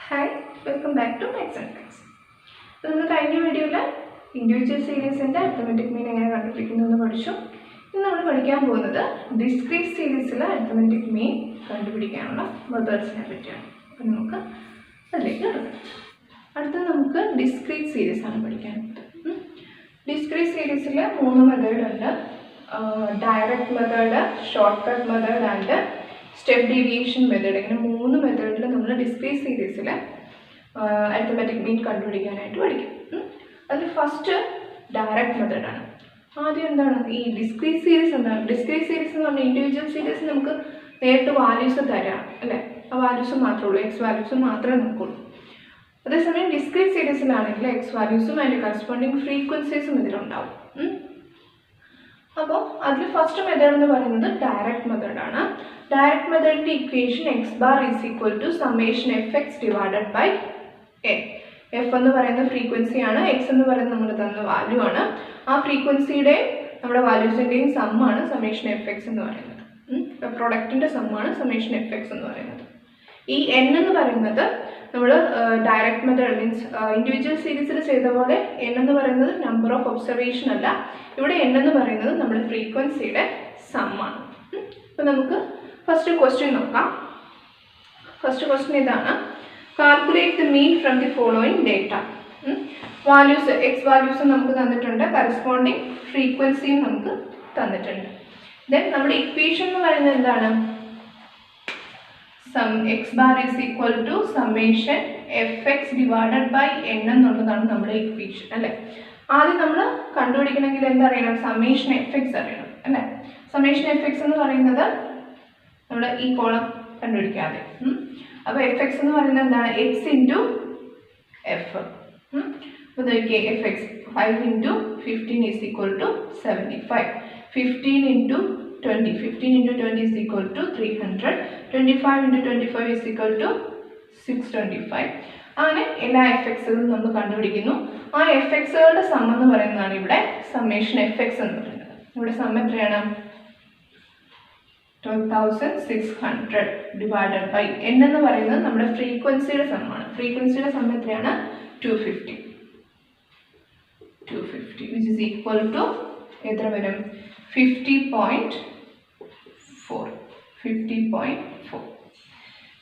Hi, welcome back to Maths and Tricks. So, we will video individual series and arithmetic mean പഠിച്ചു. ഇന്ന് നമ്മൾ പഠിക്കാൻ പോകുന്നത് discrete seriesലെ arithmetic mean കണ്ടുപിടിക്കാനുള്ള മെത്തേഡ്സിനെ പറ്റിയാണ്. അപ്പോൾ നമുക്ക് അതിലേക്ക് കടക്കാം. അടുത്ത നമുക്ക് discrete series ആണ് പഠിക്കാനുള്ളത്. Discrete seriesലെ മൂന്ന് മെത്തേഡ് ഉണ്ട്. Direct method, shortcut method and step deviation method. ഇങ്ങനെ മൂന്ന് മെത്തേഡിൽ നമ്മൾ discrete seriesലെ arithmetic mean കണ്ടുപിടിക്കാനായിട്ട് പഠിക്കും. അതിൽ ഫസ്റ്റ് ഡയറക്റ്റ് മെത്തേഡ് ആണ്. ആദ്യം എന്താണ് ഈ ഡിസ്ക്രീറ്റ് സീരീസ് എന്താണ്? ഡിസ്ക്രീറ്റ് സീരീസ് എന്ന് പറഞ്ഞാൽ ഇൻഡിവിജ്വൽ സീരീസ് നമുക്ക് നേരിട്ട് വാല്യൂസ് തരാം അല്ലേ, ആ വാല്യൂസ് മാത്രമേ ഉള്ളൂ, എക്സ് വാല്യൂസ് മാത്രമേ നോക്കുള്ളൂ. അതേസമയം ഡിസ്ക്രീറ്റ് സീരീസിലാണെങ്കിൽ എക്സ് വാല്യൂസും അതിൻ്റെ കറസ്പോണ്ടിങ് ഫ്രീക്വൻസീസും ഇതിലുണ്ടാവും. അപ്പോൾ അതിൽ ഫസ്റ്റ് മെത്തേഡ് എന്ന് പറയുന്നത് ഡയറക്റ്റ് മെത്തേഡാണ്. ഡയറക്റ്റ് മെത്തേഡിൻ്റെ equation X bar is equal to summation F X divided by N. F എന്ന് പറയുന്ന ഫ്രീക്വൻസിയാണ്, എക്സ് എന്ന് പറയുന്നത് നമ്മൾ തന്ന വാല്യൂ ആണ്. ആ ഫ്രീക്വൻസിയുടെ നമ്മുടെ വാല്യൂസിൻ്റെയും സമ്മാണ് സമ്മേഷൻ എഫ് എക്സ് എന്ന് പറയുന്നത്. പ്രൊഡക്റ്റിൻ്റെ സമ്മാണ് സമ്മേഷൻ എഫ് എക്സ് എന്ന് പറയുന്നത്. ഈ എൻ എന്ന് പറയുന്നത് നമ്മൾ ഡയറക്റ്റ് മെത്തേഡ് മീൻസ് ഇൻഡിവിജ്വൽ സീരീസിൽ ചെയ്ത പോലെ എൻ എന്ന് പറയുന്നത് നമ്പർ ഓഫ് ഒബ്സർവേഷൻ അല്ല, ഇവിടെ എൻ എന്ന് പറയുന്നത് നമ്മുടെ ഫ്രീക്വൻസിയുടെ സമ്മാണ്. അപ്പോൾ നമുക്ക് ഫസ്റ്റ് ക്വസ്റ്റ്യൻ നോക്കാം. ഫസ്റ്റ് ക്വസ്റ്റ്യൻ ഇതാണ്: calculate the mean from the following data. Values X values നമുക്ക് തന്നിട്ടുണ്ട്, കറസ്പോണ്ടിങ് ഫ്രീക്വൻസിയും നമുക്ക് തന്നിട്ടുണ്ട്. ദെൻ നമ്മുടെ ഇക്വേഷൻ എന്ന് പറയുന്നത് എന്താണ്? X bar is equal to summation F X divided by N എന്നുള്ളതാണ് നമ്മുടെ ഇക്വേഷൻ അല്ലേ. ആദ്യം നമ്മൾ കണ്ടുപിടിക്കണമെങ്കിൽ എന്തറിയണം? സമ്മേഷൻ എഫ് എക്സ് അറിയണം അല്ലേ. സമ്മേഷൻ എഫ് എക്സ് എന്ന് പറയുന്നത് നമ്മുടെ ഈ കോളം കണ്ടുപിടിക്കാതെ, അപ്പോൾ എഫ് എക്സ് എന്ന് പറയുന്നത് എന്താണ്? X into F. അപ്പോൾ നോക്കിയേ, F X 5 into 15 is equal to 75. 15 into 20, 15 into 20 is equal to 300. 25 into 25 is equal to 625. അങ്ങനെ എല്ലാ എഫ് എക്സുകളും നമ്മൾ കണ്ടുപിടിക്കുന്നു. ആ എഫ് എക്സുകളുടെ സം എന്ന് പറയുന്നതാണ് ഇവിടെ സമ്മേഷൻ എഫ് എക്സ് എന്ന് പറയുന്നത്. ഇവിടെ സം എത്രയാണ്? 12,600 ഡിവൈഡഡ് ബൈ എൻ എന്ന് പറയുന്നത് നമ്മുടെ ഫ്രീക്വൻസിയുടെ സമ്മാണ്. ഫ്രീക്വൻസിയുടെ സം എത്രയാണ്? 250 വിച്ച് ഈസ് ഈക്വൽ ടു എത്ര വരും? 50.4.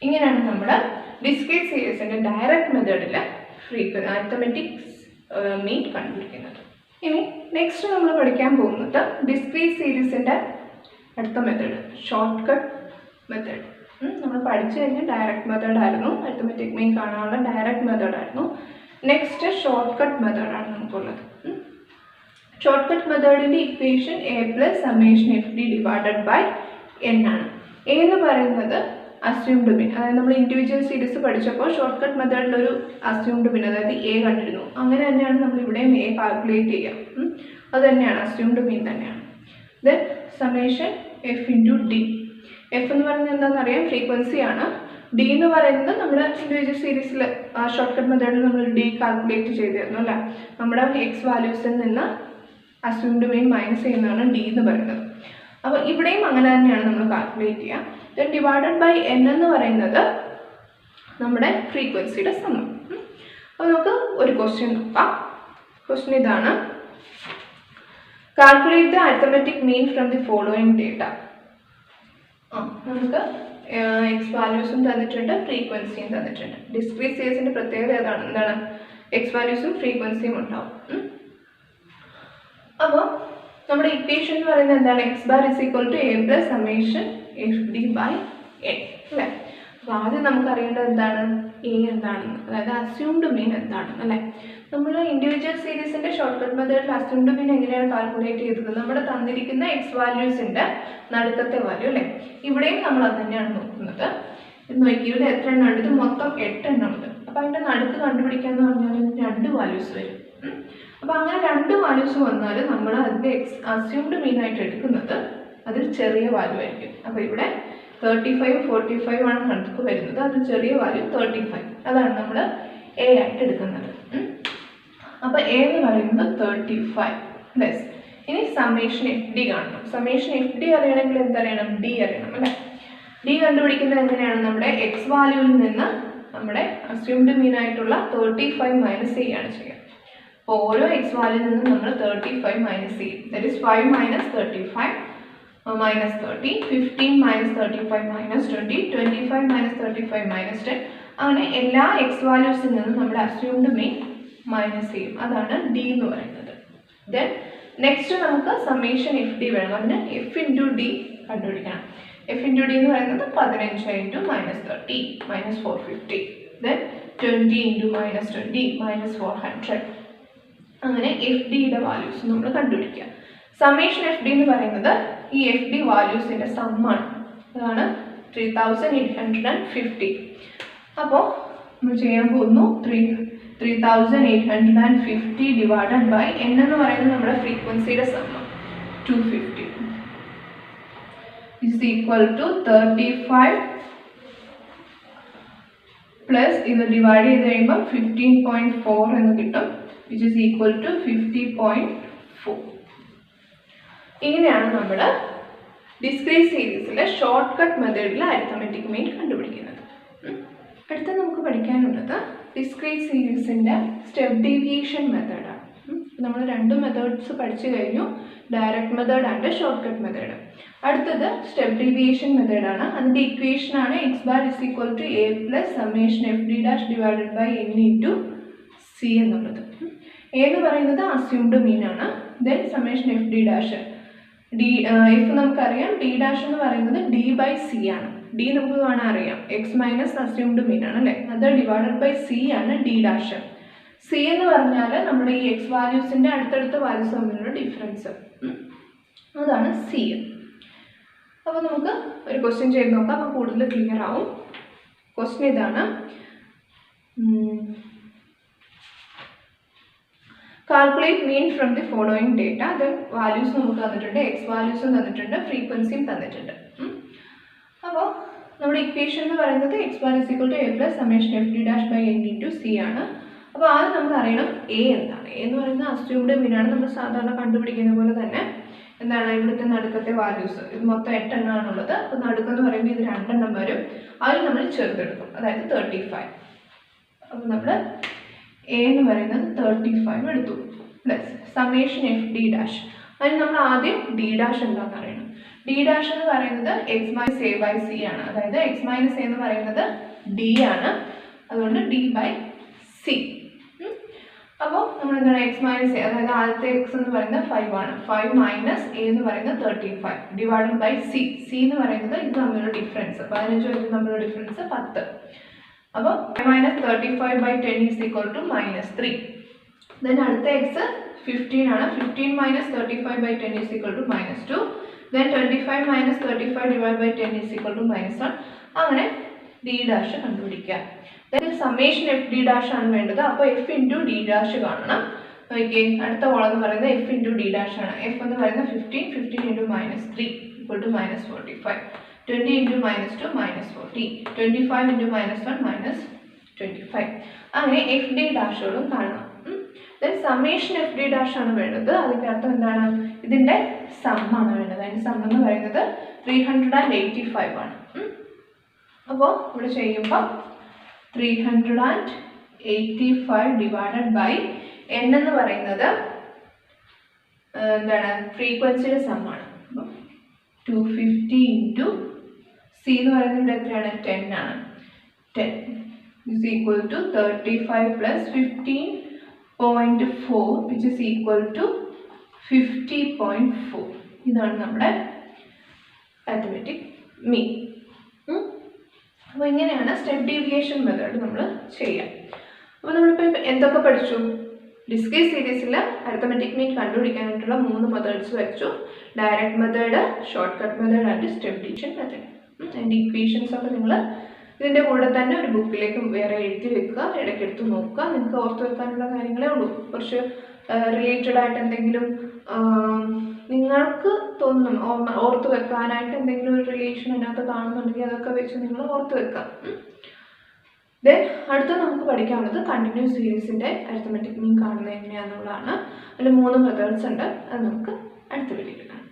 ഇങ്ങനെയാണ് നമ്മുടെ ഡിസ്ക്രീറ്റ് സീരീസിൻ്റെ ഡയറക്റ്റ് മെത്തേഡിൽ അരിത്തമെറ്റിക് മീൻ കണ്ടുപിടിക്കുന്നത്. ഇനി നെക്സ്റ്റ് നമ്മൾ പഠിക്കാൻ പോകുന്നത് ഡിസ്ക്രീറ്റ് സീരീസിൻ്റെ അടുത്ത മെത്തേഡ് ഷോർട്ട് കട്ട് മെത്തേഡ്. നമ്മൾ പഠിച്ചു കഴിഞ്ഞാൽ ഡയറക്റ്റ് മെത്തേഡായിരുന്നു, അരിത്തമെറ്റിക് മീൻ കാണാനുള്ള ഡയറക്റ്റ് മെത്തേഡായിരുന്നു. നെക്സ്റ്റ് ഷോർട്ട് കട്ട് മെത്തേഡാണ് നമുക്കുള്ളത്. ഷോർട്ട് കട്ട് മെത്തേഡിൻ്റെ equation A plus summation F D divided by N ആണ്. എ എന്ന് പറയുന്നത് അസ്യൂംഡ് മീൻ, അതായത് നമ്മൾ ഇൻഡിവിജ്വൽ സീരീസ് പഠിച്ചപ്പോൾ ഷോർട്ട് കട്ട് മെത്തേഡിലൊരു അസ്യൂംഡ് മീൻ, അതായത് എ കണ്ടിരുന്നു. അങ്ങനെ തന്നെയാണ് നമ്മൾ ഇവിടെയും എ കാൽക്കുലേറ്റ് ചെയ്യുക. അത് തന്നെയാണ്, അസ്യൂംഡ് മീൻ തന്നെയാണ്. Then summation F into D. F എന്ന് പറയുന്നത് എന്താണെന്നറിയാം? ഫ്രീക്വൻസിയാണ്. ഡി എന്ന് പറയുന്നത് നമ്മുടെ ഇൻഡിവിജ്വൽ സീരീസിൽ ഷോർട്ട് കട്ട് മെത്തേഡിൽ നമ്മൾ ഡി കാൽക്കുലേറ്റ് ചെയ്തിരുന്നു അല്ലേ. നമ്മുടെ എക്സ് വാല്യൂസിൽ നിന്ന് അസ്യൂംഡ് മീൻ മൈനസ് ചെയ്യുന്നതാണ് ഡി എന്ന് പറയുന്നത്. അപ്പോൾ ഇവിടെയും അങ്ങനെ തന്നെയാണ് നമ്മൾ കാൽക്കുലേറ്റ് ചെയ്യുക. ദെൻ ഡിവൈഡഡ് ബൈ എൻ എന്ന് പറയുന്നത് നമ്മുടെ ഫ്രീക്വൻസിയുടെ സമം. അപ്പോൾ നമുക്ക് ഒരു ക്വസ്റ്റ്യൻ നോക്കാം. ക്വസ്റ്റ്യൻ ഇതാണ്: calculate the arithmetic mean from the following data. നമുക്ക് എക്സ് വാല്യൂസും തന്നിട്ടുണ്ട്, ഫ്രീക്വൻസിയും തന്നിട്ടുണ്ട്. ഡിസ്ക്രീറ്റ് സീരീസിൻ്റെ പ്രത്യേകത ഏതാണ്? എന്താണ്? എക്സ് വാല്യൂസും ഫ്രീക്വൻസിയും ഉണ്ടാവും. അപ്പോൾ നമ്മുടെ ഇക്വേഷൻ എന്ന് പറയുന്നത് എന്താണ്? X bar is equal to A plus summation F D by N അല്ലേ. അപ്പോൾ ആദ്യം നമുക്ക് അറിയേണ്ടത് എന്താണ്? എ എന്താണെന്ന്, അതായത് അസ്യൂംഡ് മീൻ എന്താണെന്ന് അല്ലേ. നമ്മൾ ഇൻഡിവിജ്വൽ സീരീസിൻ്റെ ഷോർട്ട് കട്ട് മെത്തേഡിൽ അസ്യൂംഡ് മീൻ എങ്ങനെയാണ് കാൽക്കുലേറ്റ് ചെയ്തത്? നമ്മുടെ തന്നിരിക്കുന്ന എക്സ് വാല്യൂസിൻ്റെ നടുക്കത്തെ വാല്യൂ അല്ലേ. ഇവിടെയും നമ്മൾ അത് തന്നെയാണ് നോക്കുന്നത്. ഇത് നോക്കി, ഇവിടെ എത്ര എണ്ണം ഉണ്ട്? ഇത് മൊത്തം 8 എണ്ണം ഉണ്ട്. അപ്പോൾ അതിൻ്റെ നടുക്ക് കണ്ടുപിടിക്കാമെന്ന് പറഞ്ഞാൽ 2 വാല്യൂസ് വരും. അപ്പോൾ അങ്ങനെ 2 വാല്യൂസ് വന്നാൽ നമ്മൾ അതിൻ്റെ അസ്യൂംഡ് മീൻ ആയിട്ട് എടുക്കുന്നത് അതിൽ ചെറിയ വാല്യൂ ആയിരിക്കും. അപ്പോൾ ഇവിടെ 35, 45 ആണ് കണക്ക് വരുന്നത്. അതിൽ ചെറിയ വാല്യൂ 35, അതാണ് നമ്മൾ എ ആയിട്ട് എടുക്കുന്നത്. അപ്പോൾ എ എന്ന് പറയുന്നത് 35 പ്ലസ്. ഇനി സമ്മേഷൻ എഫ് ഡി കാണണം. സമ്മേഷൻ എഫ് ഡി അറിയണമെങ്കിൽ എന്തറിയണം? ഡി അറിയണം അല്ലേ. ഡി കണ്ടുപിടിക്കുന്നത് എങ്ങനെയാണ്? നമ്മുടെ എക്സ് വാല്യൂവിൽ നിന്ന് നമ്മുടെ അസ്യൂംഡ് മീൻ ആയിട്ടുള്ള 35 മൈനസ് ചെയ്യാണ് ചെയ്യുക. അപ്പോൾ ഓരോ എക്സ് വാല്യൂവിൽ നിന്നും നമ്മൾ 35 മൈനസ് ചെയ്യും. That is 5 minus 35 minus 30, 15 minus 35 minus 20, 25 minus 35 minus 10. അങ്ങനെ എല്ലാ എക്സ് വാല്യൂസിൽ നിന്നും നമ്മുടെ അസ്യൂംഡ് മീൻ മൈനസ് ചെയ്യും. അതാണ് ഡി എന്ന് പറയുന്നത്. ദെൻ നെക്സ്റ്റ് നമുക്ക് സമ്മേഷൻ എഫ് ഡി വേണം. അതിന് എഫ് ഇൻറ്റു ഡി കണ്ടുപിടിക്കണം. എഫ് ഇൻറ്റു ഡി എന്ന് പറയുന്നത് 15 into minus 30 minus 450, then 20 into minus 20 minus 400. അങ്ങനെ എഫ് ഡിയുടെ വാല്യൂസ് നമ്മൾ കണ്ടുപിടിക്കുക. സമ്മേഷൻ എഫ് ഡി എന്ന് പറയുന്നത് ഈ എഫ് ഡി വാല്യൂസിൻ്റെ സമ്മാണ്. അതാണ് 3850. അപ്പോൾ നമ്മൾ ചെയ്യാൻ പോകുന്നു 3850 ഡിവൈഡഡ് ബൈ n എന്ന് പറയുന്നത് നമ്മുടെ ഫ്രീക്വൻസിയുടെ സമ്മ 250 is equal to 35 പ്ലസ് ഇത് ഡിവൈഡ് ചെയ്ത് കഴിയുമ്പോൾ 15.4 എന്ന് കിട്ടും, which is equal to 50.4. ഇങ്ങനെയാണ് നമ്മൾ ഡിസ്ക്രീറ്റ് സീരീസിലെ ഷോർട്ട് കട്ട് മെത്തേഡിൽ അരിത്തമെറ്റിക് മീൻ കണ്ടുപിടിക്കുന്നത്. അടുത്ത നമുക്ക് പഠിക്കാനുള്ളത് ഡിസ്ക്രീറ്റ് സീരീസിൻ്റെ സ്റ്റെപ്പ് ഡീവിയേഷൻ മെത്തേഡാണ്. നമ്മൾ രണ്ട് മെത്തേഡ്സ് പഠിച്ചു കഴിഞ്ഞു, direct method and shortcut method. അടുത്തത് സ്റ്റെപ്പ് ഡീവിയേഷൻ മെത്തേഡാണ്. അതിൻ്റെ ഇക്വേഷനാണ് X bar is equal to A plus summation F D dash divided by N into C എന്നുള്ളത്. എ എന്ന് പറയുന്നത് അസ്യൂംഡ് മീൻ ആണ്. Then summation F D dash D F നമുക്കറിയാം, D dash എന്ന് പറയുന്നത് ഡി ബൈ സി ആണ്. D നമുക്ക് കാണാൻ അറിയാം, എക്സ് മൈനസ് അസ്യൂംഡ് മീൻ ആണ് അല്ലേ, അത് ഡിവൈഡഡ് ബൈ സി ആണ് ഡി ഡാഷ്. സി എന്ന് പറഞ്ഞാൽ നമ്മുടെ ഈ എക്സ് വാല്യൂസിൻ്റെ അടുത്തടുത്ത വാല്യൂസ് തമ്മിലുള്ള ഡിഫറൻസ്, അതാണ് സി. അപ്പോൾ നമുക്ക് ഒരു ക്വസ്റ്റ്യൻ ചെയ്ത് നോക്കാം, അപ്പോൾ കൂടുതൽ ക്ലിയർ ആവും. ക്വസ്റ്റ്യൻ ഇതാണ്, calculate mean from the following data. അത് വാല്യൂസ് നമുക്ക് തന്നിട്ടുണ്ട്, എക്സ് വാല്യൂസും തന്നിട്ടുണ്ട്, ഫ്രീക്വൻസിയും തന്നിട്ടുണ്ട്. അപ്പോൾ നമ്മുടെ ഇക്വേഷൻ എന്ന് പറയുന്നത് X bar is equal to A plus summation F D dash by N into C ആണ്. അപ്പോൾ ആദ്യം നമ്മൾ അറിയണം എ എന്താണ്. എ എന്ന് പറയുന്നത് അസ്യൂംഡ് മീനാണ്. നമ്മൾ സാധാരണ കണ്ടുപിടിക്കുന്ന പോലെ തന്നെ എന്താണ് ഇവിടുത്തെ നടുക്കത്തെ വാല്യൂസ്, ഇത് മൊത്തം 8 എണ്ണമാണുള്ളത്. അപ്പോൾ നടുക്കെന്ന് പറയുമ്പോൾ ഇത് 2 എണ്ണം വരും, അതിൽ നമ്മൾ ചെറുതെടുക്കും, അതായത് 35. അപ്പോൾ നമ്മൾ എ എന്ന് പറയുന്നത് 35 എടുത്തു plus summation F D dash. അതിന് നമ്മൾ ആദ്യം ഡി ഡാഷ് എന്താണെന്ന് അറിയണം. ഡി ഡാഷ് എന്ന് പറയുന്നത് X minus A by C ആണ്, അതായത് എക്സ് മൈനസ് എ എന്ന് പറയുന്നത് ഡി ആണ്, അതുകൊണ്ട് ഡി ബൈ സി. അപ്പോൾ നമ്മൾ എന്താണ് എക്സ് മൈനസ് എ, അതായത് ആദ്യത്തെ എക്സ് എന്ന് പറയുന്നത് 5 ആണ്, 5 മൈനസ് എ എന്ന് പറയുന്നത് 35 ഡിവൈഡഡ് ബൈ സി. സി എന്ന് പറയുന്നത് ഇത് തമ്മിലുള്ള ഡിഫറൻസ് 15 ഇത് തമ്മിലുള്ള ഡിഫറൻസ് 10. അപ്പോൾ 5 minus 35 by 10 is equal to -3. Then അടുത്ത എക്സ് 15 ആണ്, 15 minus 35 by 10 is equal to -2. Then 25 minus 35 divide by 10 is equal to -1. അങ്ങനെ ഡി ഡാഷ് കണ്ടുപിടിക്കുക. സമ്മേഷൻ എഫ് ഡി ഡാഷ് ആണ് വേണ്ടത്. അപ്പോൾ എഫ് ഇൻറ്റു ഡി ഡാഷ് കാണണം. ഓക്കെ, അടുത്ത കോളം എന്ന് പറയുന്നത് എഫ് ഇൻറ്റു ഡി ഡാഷ് ആണ്. എഫ് എന്ന് പറയുന്നത് 15 into -3 equal to -45, 20 into -2 -40, 25 into -1 -25. അങ്ങനെ എഫ് ഡി ഡാഷുകളും കാണണം. Then summation F D dash ആണ് വേണ്ടത്. അതിൻ്റെ അർത്ഥം എന്താണ്, ഇതിൻ്റെ സമ്മാണ് വേണ്ടത്. അതിൻ്റെ സം എന്ന് പറയുന്നത് 385 ആണ്. അപ്പോൾ ഇവിടെ ചെയ്യുമ്പോൾ 385 ഡിവൈഡഡ് ബൈ n എന്ന് പറയുന്നത് എന്താണ് ഫ്രീക്വൻസിയുടെ സമ്മാണ്. അപ്പം 250 ഇൻറ്റു സി എന്ന് പറയുന്നത് എത്രയാണ്, 10 ആണ്. 10 is equal to 35 plus 15.4 which is equal to 50.4. ഇതാണ് നമ്മുടെ അരിത്മെറ്റിക് മീൻ. അപ്പോൾ ഇങ്ങനെയാണ് സ്റ്റെപ്പ് ഡീവിയേഷൻ മെത്തേഡ് നമ്മൾ ചെയ്യാം. അപ്പോൾ നമ്മളിപ്പോൾ എന്തൊക്കെ പഠിച്ചു, ഡിസ്ക്രീറ്റ് സീരീസിൽ അരിത്മെറ്റിക് മീൻ കണ്ടുപിടിക്കാനായിട്ടുള്ള 3 മെത്തേഡ്സ് വെച്ചു. Direct method, short cut method and step deviation method. അതിൻ്റെ ഇക്വേഷൻസ് ഒക്കെ നിങ്ങൾ ഇതിൻ്റെ കൂടെ തന്നെ ഒരു ബുക്കിലേക്ക് വേറെ എഴുതി വെക്കുക, ഇടയ്ക്കെടുത്ത് നോക്കുക. നിങ്ങൾക്ക് ഓർത്ത് വെക്കാനുള്ള കാര്യങ്ങളേ ഉള്ളൂ. കുറച്ച് റിലേറ്റഡ് ആയിട്ട് എന്തെങ്കിലും നിങ്ങൾക്ക് തോന്നും ഓർത്ത് വെക്കാനായിട്ട് എന്തെങ്കിലും ഒരു റിലേഷൻ അതിനകത്ത് കാണുന്നുണ്ടെങ്കിൽ അതൊക്കെ വെച്ച് നിങ്ങൾ ഓർത്ത് വെക്കാം. ദെൻ അടുത്ത നമുക്ക് പഠിക്കാനുള്ളത് കണ്ടിന്യൂസ് സീരീസിൻ്റെ അരിത്മെറ്റിക് മീൻ കാണുന്നത് എങ്ങനെയാണെന്നുള്ളതാണ്. അതിൽ 3 മെത്തേഡ്സ് ഉണ്ട്, അത് നമുക്ക് അടുത്ത വീഡിയോയിൽ കാണാം.